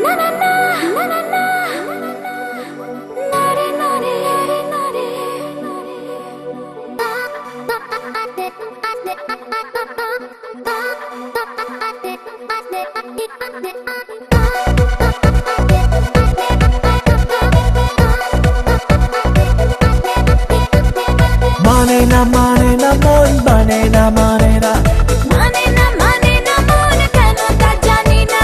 Na na na, na na na, nare nare nare nare. Mane na mon, mane na mane na. মানে না মন কেন তা জানি না,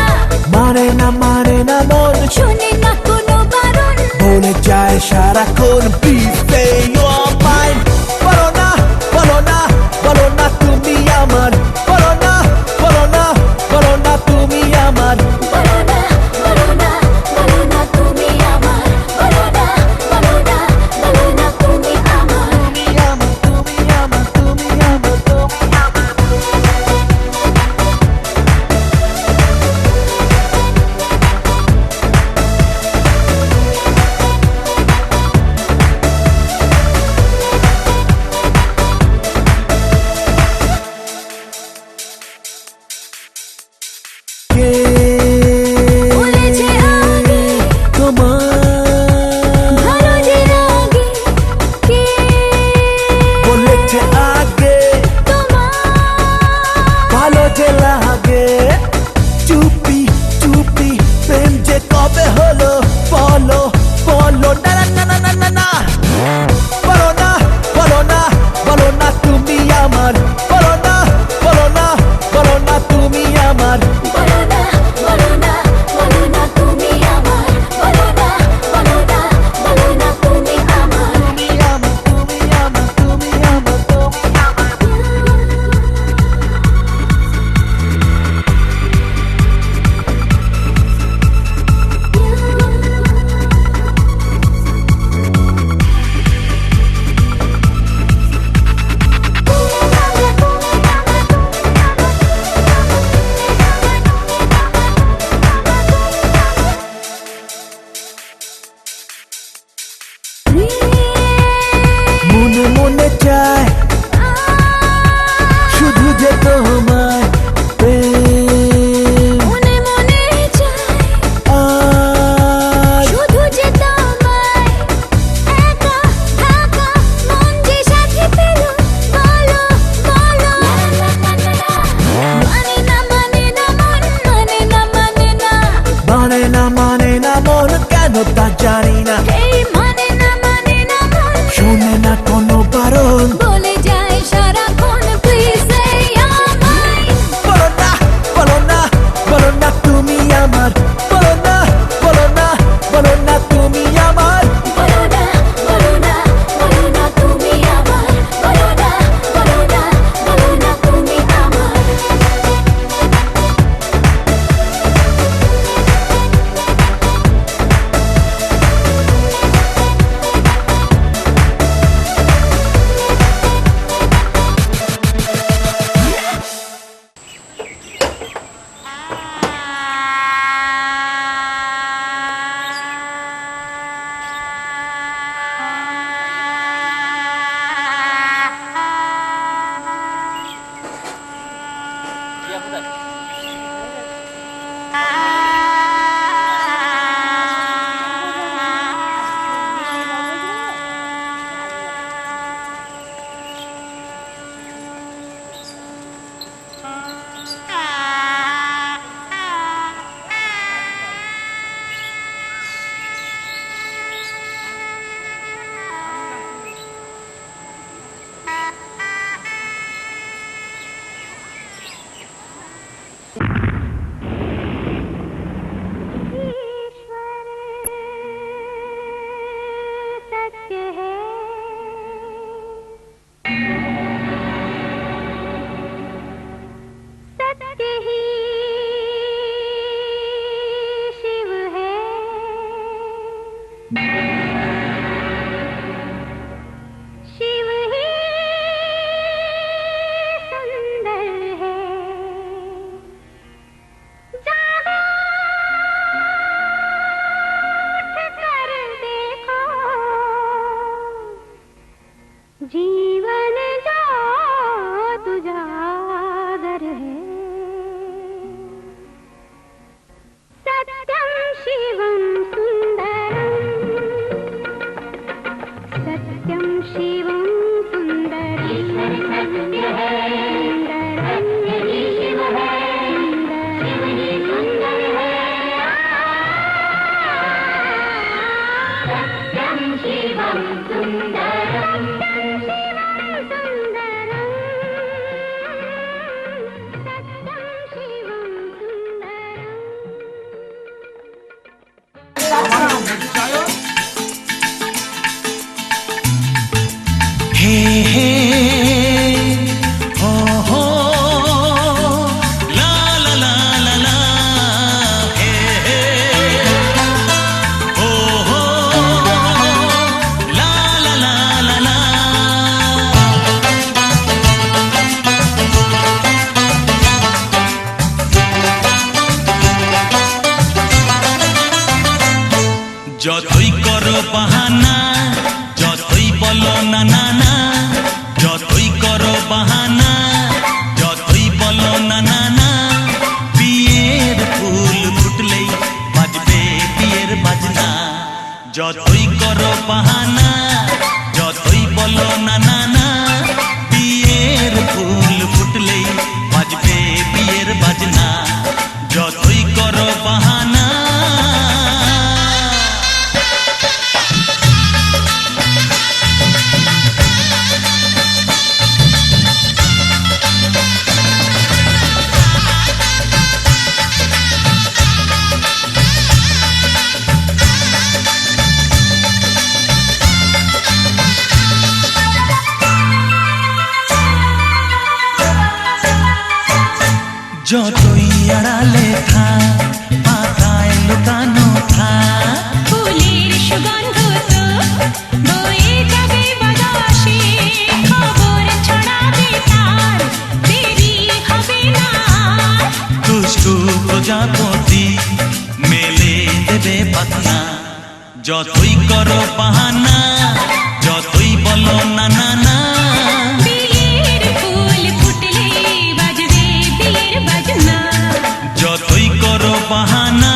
Mane na mon, শুনি না কোনো বারণ। bole যায় সারাক্ষণ. Please say you are mine. বলো না, বলো না, বলো না তুমি আমার. বলো না, বলো না, বলো না তুমি আমার. বলো না বলো না বলো না তুমি আমার, বলো না বলো না বলো না তুমি আমার। তুমি আমার, তুমি আমার, তুমি আমার, তুমি আমার. যতই করো বাহানা, যতই বলো না না না, যতই করো বাহানা, যতই বলো না না না, বিয়ের ফুল ফুটলেই বাজবে বিয়ের বাজনা। যতই করো বাহানা, যতই বলো না না না, বিয়ের ফুল ফুটলেই বাজবে বিয়ের বাজনা। যতই করো বাহানা। যতই আড়ালে থাক, পাতায় লুকানো থাক, ফুলের সুগন্ধ তো বয়ে যাবে বাতাসে, খবর ছড়াবে তার, দেরি হবে না। দুষ্টু প্রজাপতি মেলে দেবে পাখনা। যতই করো বাহানা, যতই বলো না না না, বিয়ের ফুল ফুটলে বাজবে বিয়ের বাজনা। যতই করো বাহানা।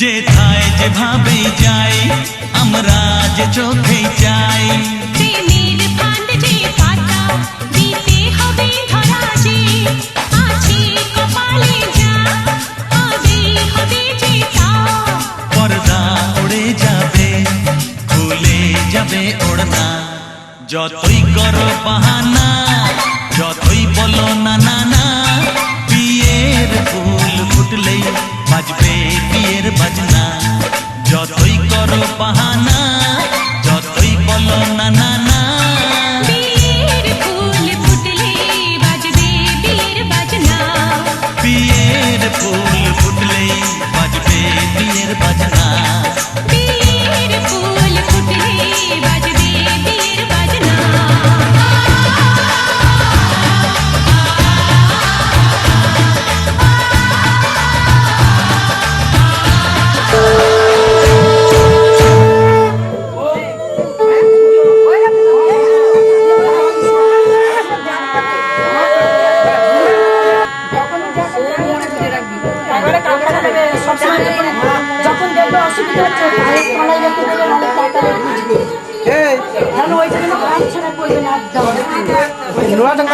যেথায় যেভাবে যাই, আমরা যে চোখে যাই, প্রেমের ফান্ড যে পাতা দিতে হবে ধরা যে, আছে কপালে যা হবে হবে যে তা। পর্দা উড়ে যাবে, খুলে যাবে ওড়না। যতই করো বাহানা, যতই বলো না না না, বিয়ের ফুল ফুটলেই বাজবে বিয়ের বাজনা। যতই করো বাহানা, যতই বলো না না না, বিয়ের ফুল ফুটলে বাজবে বিয়ের বাজনা। বিয়ের ফুল ফুটলেই বাজবে বিয়ের বাজনা। বিয়ের ফুল ফুটলে বাজবে বিয়ের বাজনা। যখন দেখবে অসুবিধা হচ্ছে ভাই তলায় রেখে দেবে, নাহলে টাকা বুঝবে কেন ওই জন্য কাজ ছাড়া করবে না একদম। এই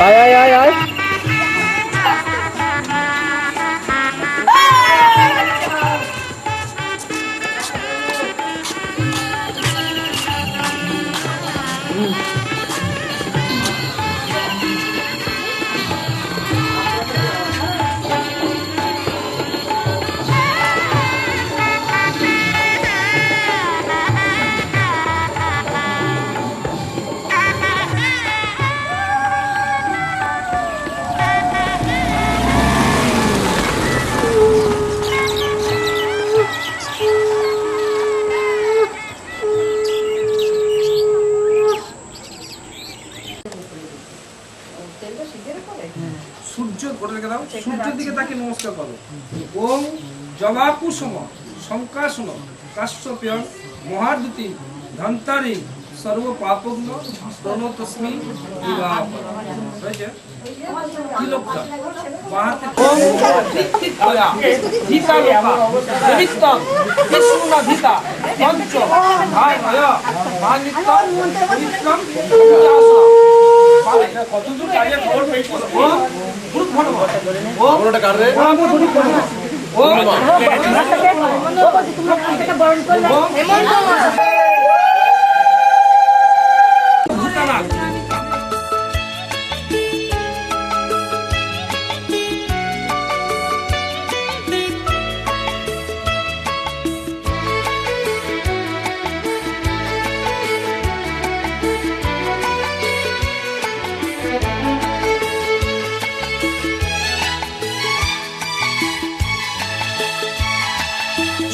আয় আয় আয় আয় সূর্য করে রেখে দাও, সূর্যের দিকে তাকে নমস্কার করো। ওম জবাকুসুম শঙ্কাসুন কাশ্যপেয় মহাদুতি ধন্তারি সর্ব পাপগ্ন প্রণতস্মি বিবাহ। হয়েছে কি লোকটা বাহাতে ওম ঋত্বিকয়া ধীতা লোকা দেবিত্তম বিষ্ণুনা ধীতা পঞ্চ ধায় মানিত্য পবিত্রম পূজাসা। কতদূর কাজে খবর পেয়েছো? ওম গুরু ভগবান ওম ওটা কাট রে ওম ভূতানাথ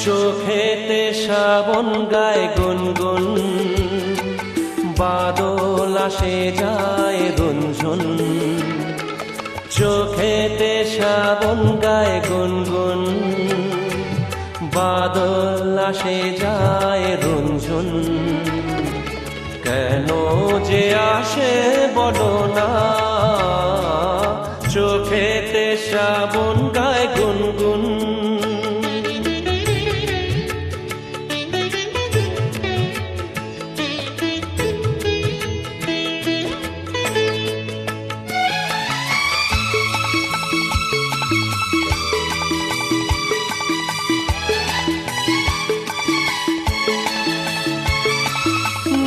চোখেতে শ্রাবণ গায় গুনগুন, বাদল আসে যায় রঞ্জন। চোখেতে শ্রাবণ গায় গুনগুন, বাদল আসে যায় রঞ্জন। কেন যে আসে বলো না, চোখেতে শ্রাবণ গায় গুনগুন।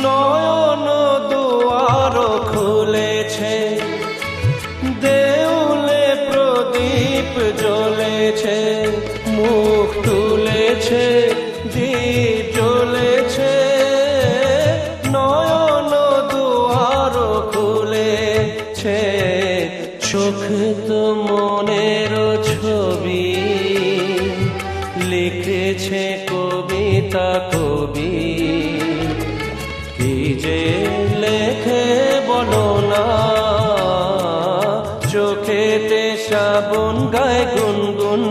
নয়ন দুয়ার খুলেছে, দেউলে প্রদীপ জ্বলেছে, মুখ তুলেছে দীপ জ্বলেছে। নয়ন দুয়ার খুলেছে, চোখ তো মনের ছবি লিখেছে কবিতা কবি। কি যে লেখে বলো না, চোখেতে শ্রাবণ গায় গুনগুন।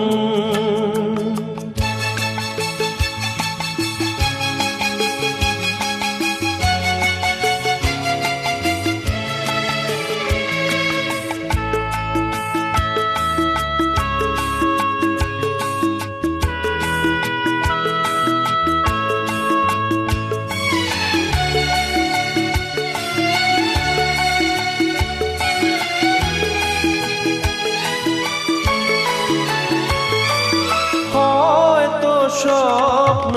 স্বপ্ন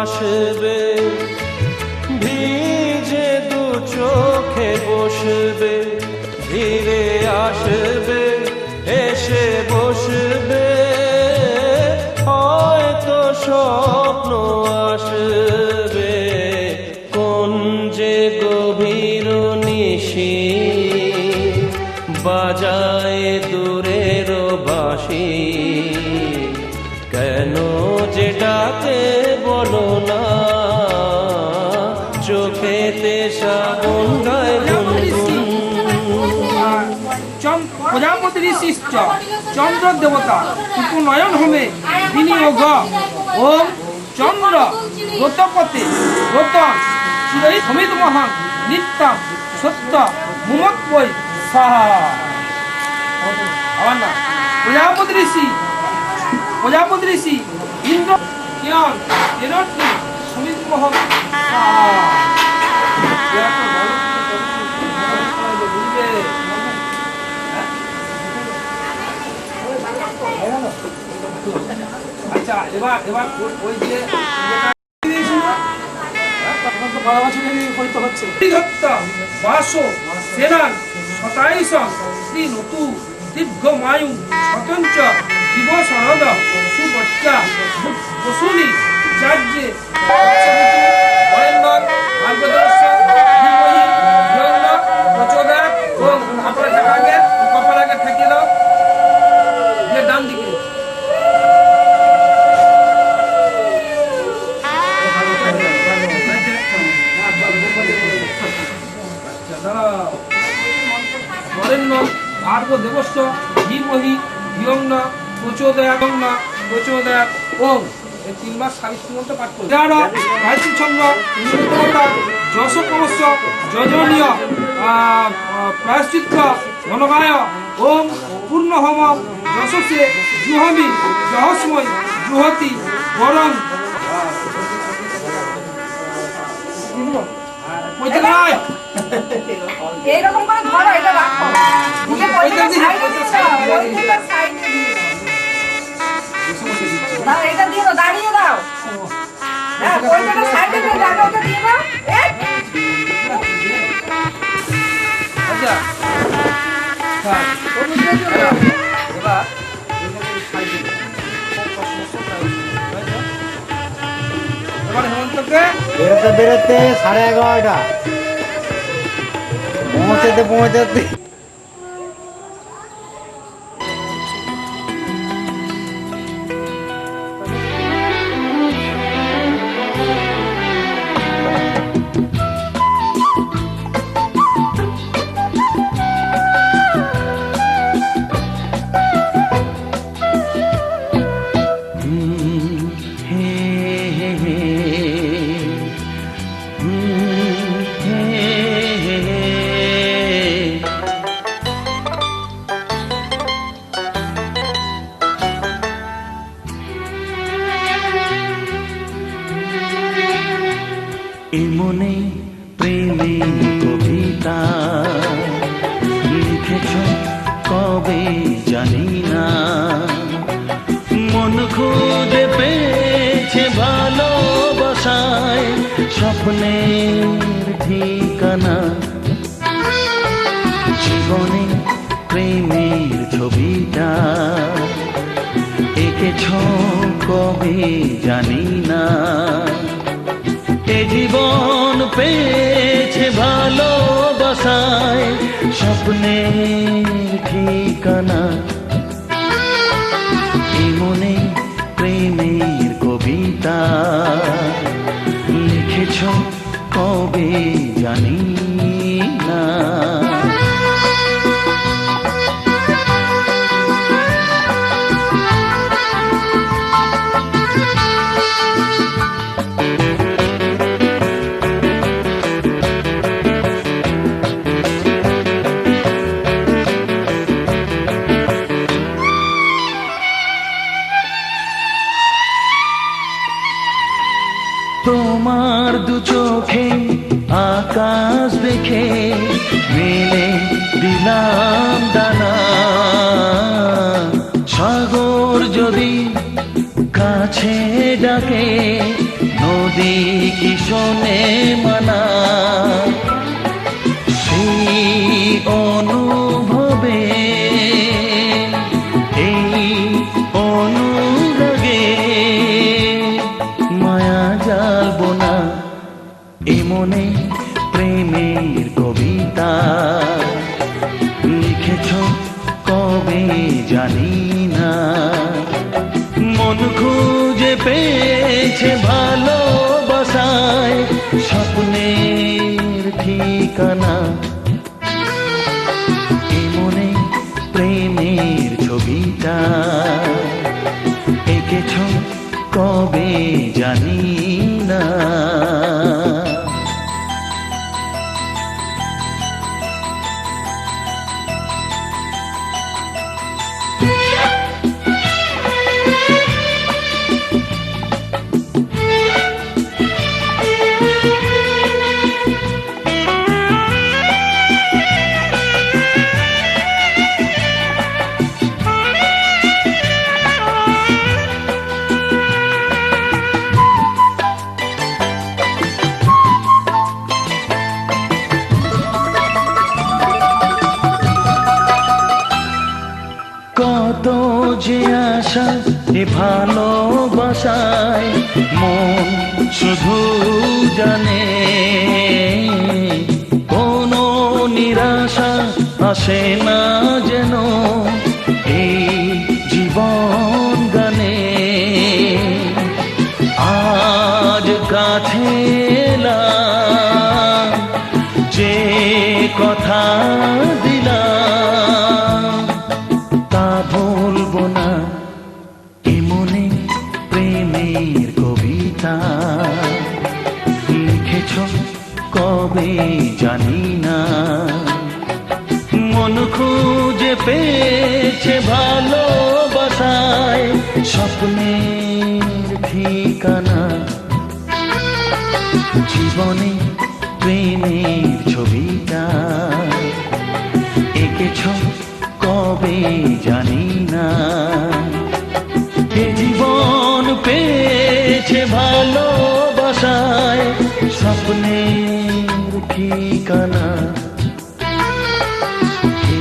আসবে, ভিজে দু চোখে বসবে, ধীরে আসবে এসে বসবে। হয়তো স্বপ্ন আসবে, কোন যে গভীর নিশি বাজায় দূরের বাঁশি। কেন যে ডাকে বলো না, চোখেতে শ্রাবণ গায় গুনগুন। প্রজাপতি ঋষিশ্চ চন্দ্র দেবতা উপনয়ন হবে বিনিয়োগ। ওম চন্দ্র রতপতে রতন চিরই সমিত মহান নিত্যম সত্য মুমৎবৈ সাহা। আবার না, প্রজাপতি ঋষি ইন্দ্র জ্ঞান এরটি সমিত মহান সাহা। এবার এবার ওই যে তখন তো 12 বছরের হয়তো হচ্ছে হত্যা বাসো সেনান শতাইশ শ্রী নতু দীর্ঘমায়ু স্বতন্ত্র জীব সরদ সুবচ্চা বসুনি চার্যে বরেন্দ্র ভাগ্যদর্শ ধীমহি ধিয়ন্ন প্রচোদয়াৎ ওম কপালে থাকা আগে কপাল আগে ঠেকিয়ে দাও যে ডান দিকে বরেণ্য ভার্গ দেবস্য ধীমহি ধিয়ন্ন প্রচোদয়াৎ ওম এই 3 মাস সাবিত্রী মন্ত্র পাঠ করুন গায়ত্রী ছন্দ নিরুত্তমতা যশ ক্রমস্য যজনীয় প্রায়শ্চিত্ত ঘনগায় ওম পূর্ণ হোম যশসে জুহমি রহস্ময় জুহতি বরং এইরকম করে ধরো এটা রাখো মুখে পয়সাটা সাইডে দিচ্ছ পয়সাটা সাইডে দিয়ে দাও এটা দিয়ে দাও দাঁড়িয়ে দাও হ্যাঁ পয়সাটা সাইডে দিয়ে দাও ওটা দিয়ে দাও আচ্ছা এবার এবার হেমন্তকে বেরোতে বেরোতে 11:30 পৌঁছাতে মনে প্রেমের কবিতা লিখেছ কবে জানি না, মন খুঁজে পেয়েছে ভালোবাসায় স্বপ্নের ঠিকানা। জীবনে প্রেমের ছবিটা এঁকেছ কবে জানি না, এ জীবন পেয়েছে ভালোবাসায় স্বপ্নের ঠিকানা। এ মনে প্রেমের কবিতা লিখেছ কবে জানি না। তোমার দু চোখে আকাশ দেখে মেলে দিলাম দানা, সাগর যদি কাছে ডাকে নদী কি শোনে মানা, সেই অনুভবে এই অনুরাগে মায়া জ্বালবো না। এ মনে প্রেমের কবিতা লিখেছ কবে জানি না, মন খুঁজে পেয়েছে ভালোবাসায় স্বপ্নের ঠিকানা। এ মনে প্রেমের ছবিটা এঁকেছ কবে জানি না। নিরাশা এ ভালোবাসায় মন শুধু জানে কোনো নিরাশা আসে না যেন এই জীবন গানে আজ কাছে এলাম যে কথা দিলাম তা ভুলবো না এমনে প্রেমের কবিতা লিখেছ কবে জানি না মন খুঁজে পেয়েছে ভালোবাসায় স্বপ্নের ঠিকানা জীবনে প্রেমের ছবিটা এঁকেছ কবে জানি না এ জীবন পেয়েছে ভালোবাসায় স্বপ্নের ঠিকানা হে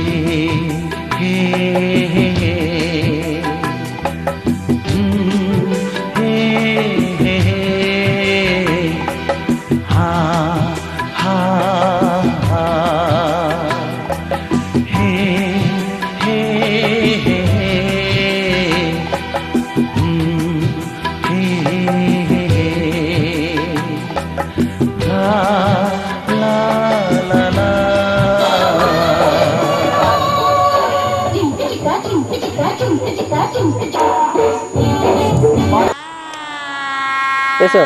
হে হে হে হে হে হে হা হা হা হে হে হে হে লা লা লা লা এসো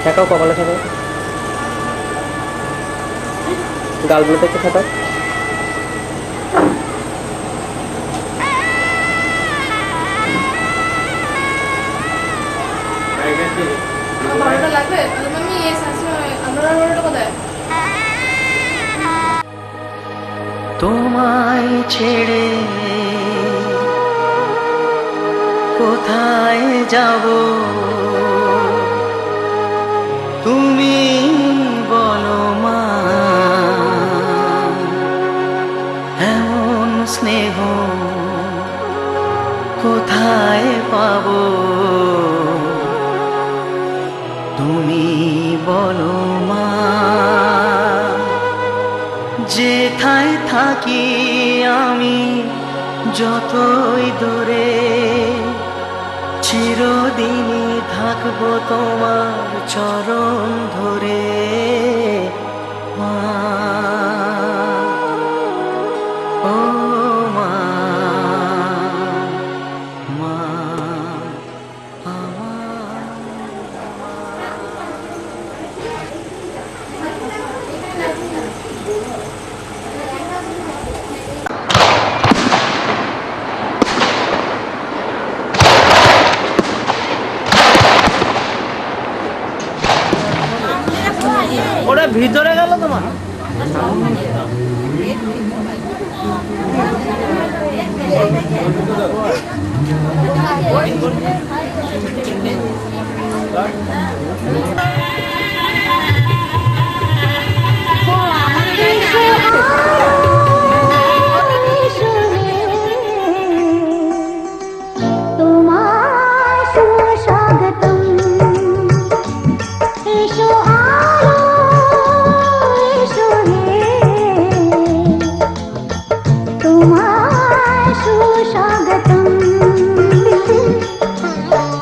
ঠেকাও, কপালে ঠেকাও, গালগুলোতে একটু ঠেকাও। তোমায় ছেড়ে কোথায় যাব তুমি বলো মা, এমন স্নেহ কোথায় পাবো তুমি বলো মা। যেথায় থাকি আমি যতই দূরে, চিরদিনই থাকবো তোমার চরণ ধরে মা। ও মা, মা আমার। ওটা ভিতরে গেল তোমার।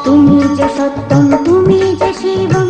তুমি যে সত্যম, তুমি যে শিবম।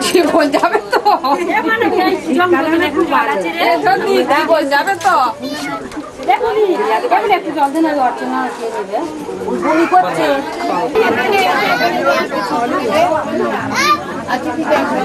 জীবন যাবে তো জীবন যাবে তো একটু জল দেন আগে অর্চনা খেয়ে নেবে বমি করছে আচ্ছা ঠিক আছে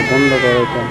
বন্ধ করো এটা।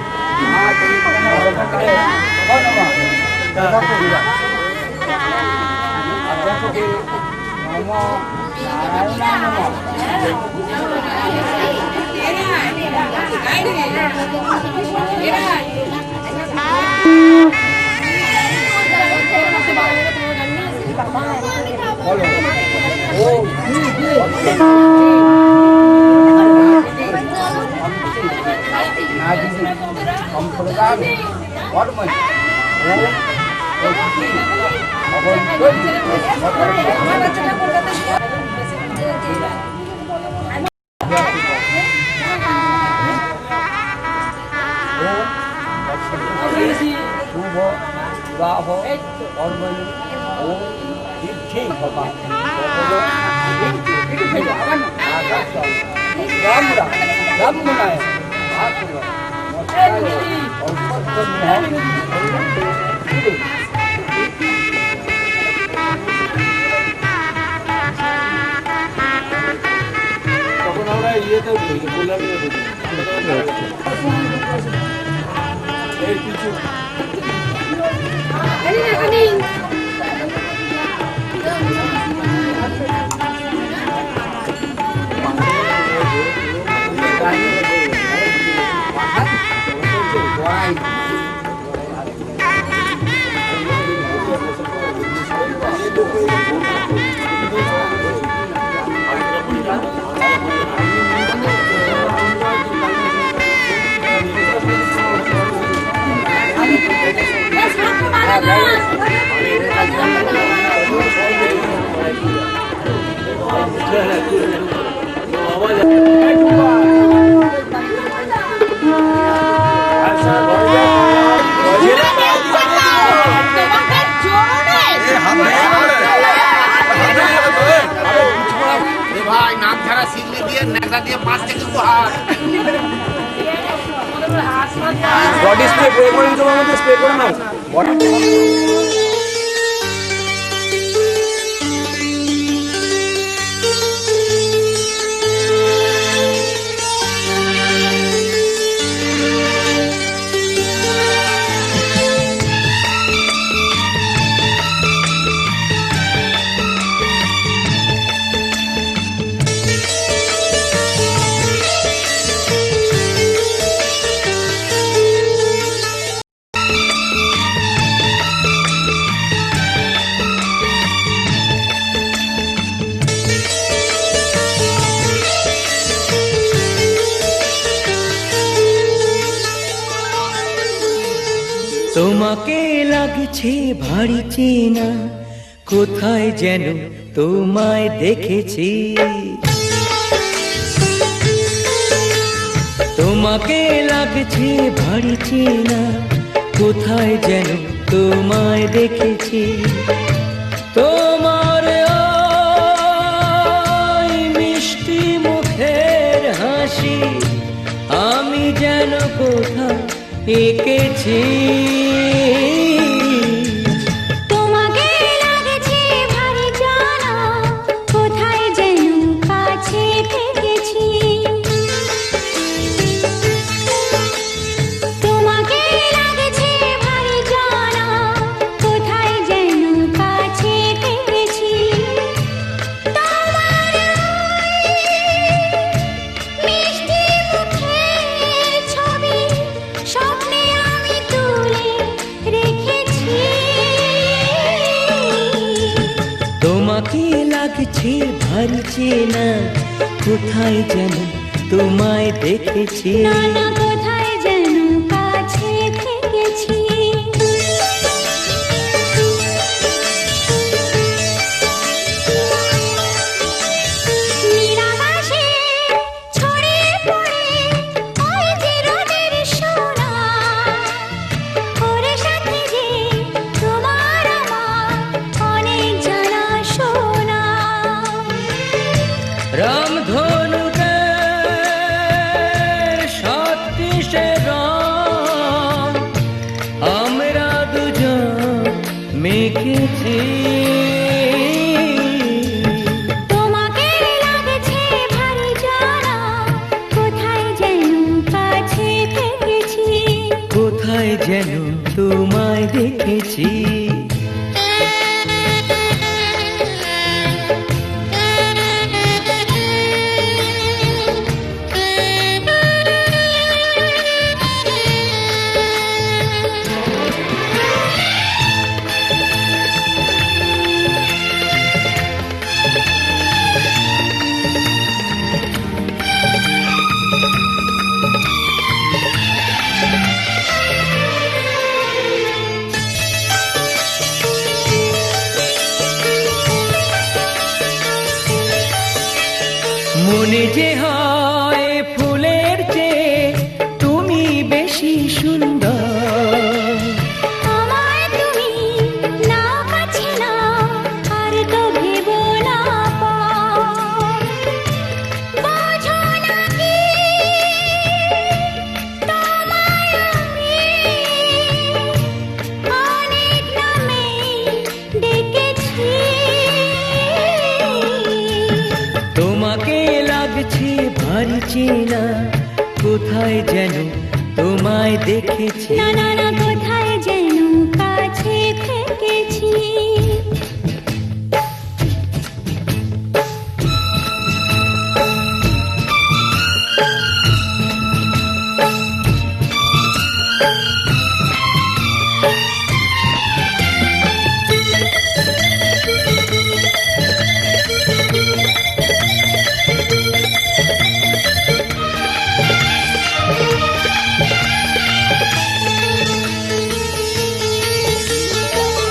বডি স্প্রে প্রয়োগ করে তোমার মধ্যে স্প্রে করে নাও। তোমাকে লাগছে ভারী চেনা, কোথায় যেন তোমায় দেখেছি। তোমাকে লাগছে ভারী চেনা, কোথায় যেন তোমায় দেখেছি। তোমার ওই মিষ্টি মুখের হাসি আমি যেন কোথায় এঁকেছি। তোমাকে লাগছে ভারী জানা, কোথায় যেন কাছে থেকেছি। তোমাকে লাগছে ভারী জানা, কোথায় যেন কাছে থেকেছি। তোমার মিষ্টি মুখের ছবি স্বপ্নে আমি তুলে রেখেছি। তোমাকে লাগছে ভারী চেনা, কোথায় যেন তোমায় দেখেছি। নানা কোথায় যেন কাছে থেকেছি। নিরাকাশে ছড়িয়ে পড়ে ওই যে রোদের সোনা, ওরে সাথে যে তোমার আমার অনেক জানা শোনা। রামধনুকে সাতটিশে রং আমরা দুজন মেখেছি। তোমাকে লাগছে ভারী জানা, কোথায় যেন কাছে থেকেছি। কোথায় যেন তোমায় দেখেছি। মনে যে হয় ফুলের চেয়ে তুমি বেশি সুন্দর। আমায় তুমি না কাছে না আর তো ভেবো না পর। বোঝো না কি তোমায় আমি অনেক নামে ডেকেছি। তোমাকে লাগছে ভারী চেনা, কোথায় যেন তোমায় দেখেছি। না না না কোথায় যেন কাছে থেকেছি।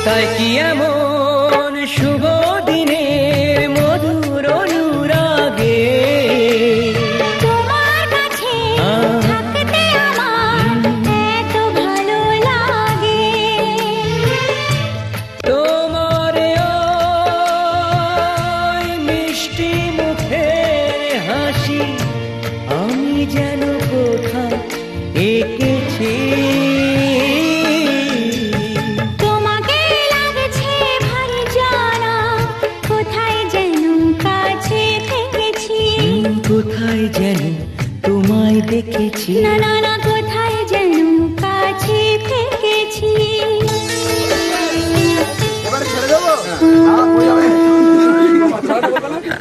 তাই কি এমন শুভ দিনের মধুর অনুরাগে তোমার কাছে থাকতে আমার এত ভালো লাগে। তোমার ওই মিষ্টি মুখের হাসি আমি যেন কোথায় এঁকেছি। তোমাকে লাগছে ভারী জানা, কোথায় যেন কাছে থেকেছি। কোথায় যেন তোমায় দেখেছি। না না না কোথায় যেন কাছে থেকেছি।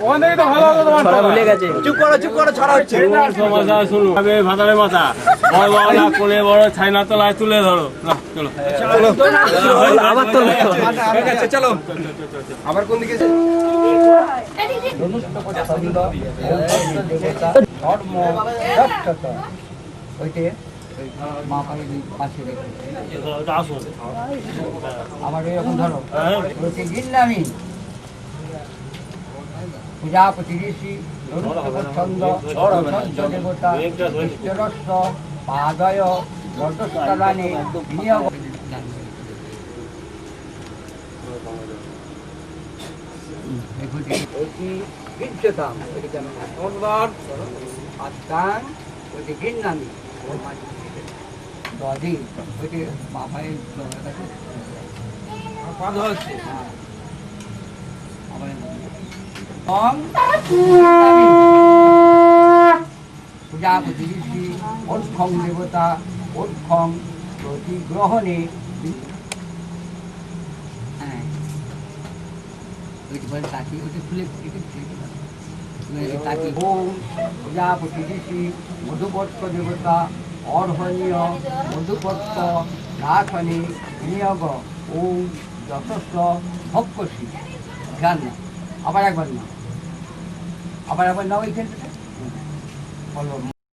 ওখান থেকে তো ভালো হতো তোমার ছড়া ভুলে গেছে। চুপ করো ছড়া হচ্ছে। সমাজা শুরু হবে ভাতারে মাথা বড় বড় না কোলে বড় ছাইনা তলায় তুলে ধরো না চলো আবার তো ঠিক আছে চলো আবার কোন দিকে আমার এরকম ধরো গিন্নামি প্রজাপতি ঋষি ছন্দ দেবতা ঈশ্বরস্ব পাদয় রজস্কালানে বিনিয়োগ গিঞ্চতাম আত্মাং ওইটি গিন্নামি দদি ওইটি বাবাই হচ্ছে প্রজাপতি ঋষি অর্থং দেবতা অর্থং প্রতি গ্রহণে হ্যাঁ ওইটি বলে তাকি ওইটি খুলে তাকি ওম প্রজাপতি ঋষি মধুপত্র দেবতা অর্হণীয় মধুপত্র রাখনে বিনিয়োগ ওম যশস্ব ভক্ষসী গান না আবার একবার না ওইখানটা বলো